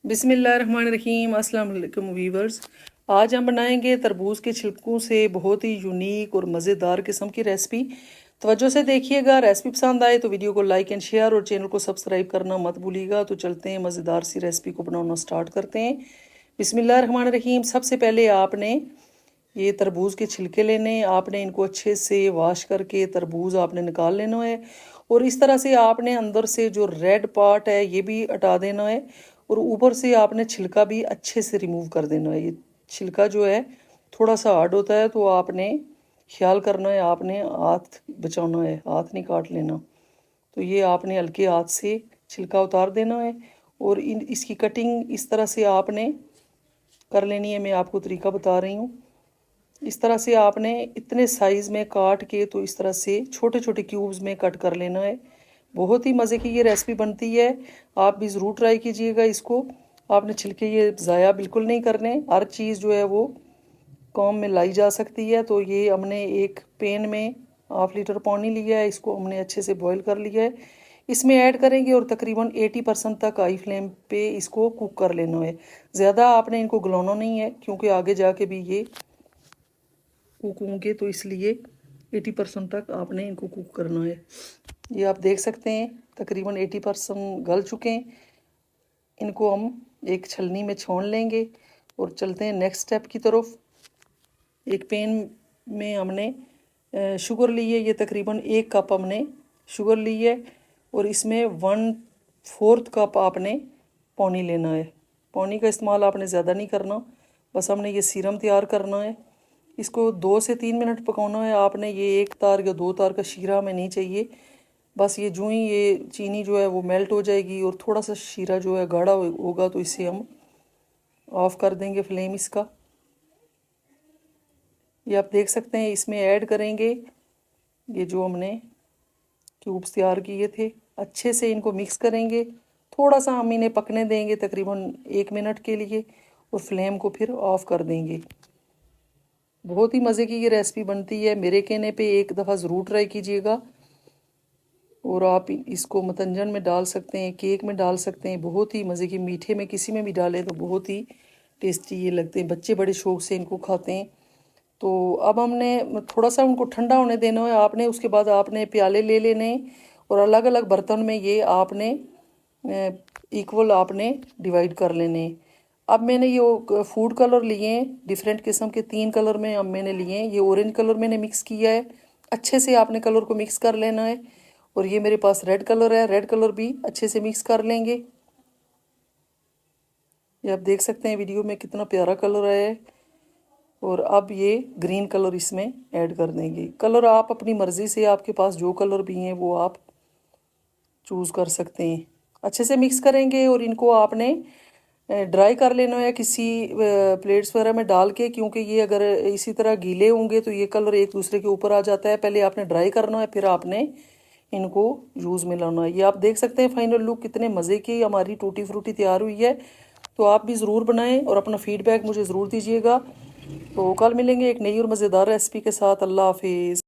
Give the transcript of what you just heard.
बिस्मिल्लाहिर्रहमानिर्रहीम। अस्सलाम वालेकुम वीवर्स। आज हम बनाएंगे तरबूज के छिलकों से बहुत ही यूनिक और मज़ेदार किस्म की रेसिपी। तवज्जो से देखिएगा, रेसिपी पसंद आए तो वीडियो को लाइक एंड शेयर और चैनल को सब्सक्राइब करना मत भूलिएगा। तो चलते हैं मज़ेदार सी रेसिपी को बनाना स्टार्ट करते हैं। बिस्मिल्लाहिर्रहमानिर्रहीम। सबसे पहले आपने ये तरबूज के छिलके लेने, आपने इनको अच्छे से वॉश करके तरबूज आपने निकाल लेना है। और इस तरह से आपने अंदर से जो रेड पार्ट है ये भी हटा देना है, और ऊपर से आपने छिलका भी अच्छे से रिमूव कर देना है। ये छिलका जो है थोड़ा सा हार्ड होता है, तो आपने ख्याल करना है, आपने हाथ बचाना है, हाथ नहीं काट लेना। तो ये आपने हल्के हाथ से छिलका उतार देना है। और इसकी कटिंग इस तरह से आपने कर लेनी है। मैं आपको तरीका बता रही हूँ। इस तरह से आपने इतने साइज़ में काट के, तो इस तरह से छोटे छोटे क्यूब्स में कट कर लेना है। बहुत ही मज़े की ये रेसिपी बनती है, आप भी ज़रूर ट्राई कीजिएगा इसको। आपने छिलके ये ज़ाया बिल्कुल नहीं करने, हर चीज़ जो है वो काम में लाई जा सकती है। तो ये हमने एक पैन में 1/2 लीटर पानी लिया है, इसको हमने अच्छे से बॉईल कर लिया है। इसमें ऐड करेंगे और तकरीबन 80% तक हाई फ्लेम पे इसको कुक कर लेना है। ज़्यादा आपने इनको गलाना नहीं है, क्योंकि आगे जाके भी ये कुक होंगे, तो इसलिए 80% तक आपने इनको कुक करना है। ये आप देख सकते हैं तकरीबन 80% गल चुके हैं। इनको हम एक छलनी में छोड़ लेंगे और चलते हैं नेक्स्ट स्टेप की तरफ। एक पैन में हमने शुगर ली है, ये तकरीबन 1 कप हमने शुगर ली है। और इसमें 1/4 कप आपने पानी लेना है। पानी का इस्तेमाल आपने ज़्यादा नहीं करना, बस हमने ये सीरम तैयार करना है। इसको 2 से 3 मिनट पकाना है आपने। ये 1 तार या 2 तार का शीरा हमें नहीं चाहिए। बस ये जो ही ये चीनी जो है वो मेल्ट हो जाएगी और थोड़ा सा शीरा जो है गाढ़ा होगा, तो इसे हम ऑफ़ कर देंगे फ्लेम इसका। ये आप देख सकते हैं, इसमें ऐड करेंगे ये जो हमने क्यूब्स तैयार किए थे। अच्छे से इनको मिक्स करेंगे, थोड़ा सा हम इन्हें पकने देंगे तकरीबन 1 मिनट के लिए, और फ्लेम को फिर ऑफ़ कर देंगे। बहुत ही मज़े की ये रेसिपी बनती है, मेरे कहने पे एक दफ़ा ज़रूर ट्राई कीजिएगा। और आप इसको मतंजन में डाल सकते हैं, केक में डाल सकते हैं। बहुत ही मज़े की, मीठे में किसी में भी डालें तो बहुत ही टेस्टी ये लगते हैं। बच्चे बड़े शौक़ से इनको खाते हैं। तो अब हमने थोड़ा सा उनको ठंडा होने देना है आपने। उसके बाद आपने प्याले ले लेने और अलग अलग बर्तन में ये आपने इक्वल आपने डिवाइड कर लेने। अब मैंने ये फूड कलर लिए हैं डिफरेंट किस्म के, 3 कलर में अब मैंने लिए हैं। ये ऑरेंज कलर मैंने मिक्स किया है, अच्छे से आपने कलर को मिक्स कर लेना है। और ये मेरे पास रेड कलर है, रेड कलर भी अच्छे से मिक्स कर लेंगे। ये आप देख सकते हैं वीडियो में कितना प्यारा कलर है। और अब ये ग्रीन कलर इसमें ऐड कर देंगे। कलर आप अपनी मर्ज़ी से, आपके पास जो कलर भी हैं वो आप चूज़ कर सकते हैं। अच्छे से मिक्स करेंगे और इनको आपने ड्राई कर लेना है किसी प्लेट्स वगैरह में डाल के, क्योंकि ये अगर इसी तरह गीले होंगे तो ये कलर एक दूसरे के ऊपर आ जाता है। पहले आपने ड्राई करना है, फिर आपने इनको यूज़ में लाना है। ये आप देख सकते हैं फाइनल लुक कितने मज़े की हमारी टूटी फ्रूटी तैयार हुई है। तो आप भी ज़रूर बनाएं और अपना फ़ीडबैक मुझे ज़रूर दीजिएगा। तो कल मिलेंगे एक नई और मज़ेदार रेसिपी के साथ। अल्लाह हाफिज़।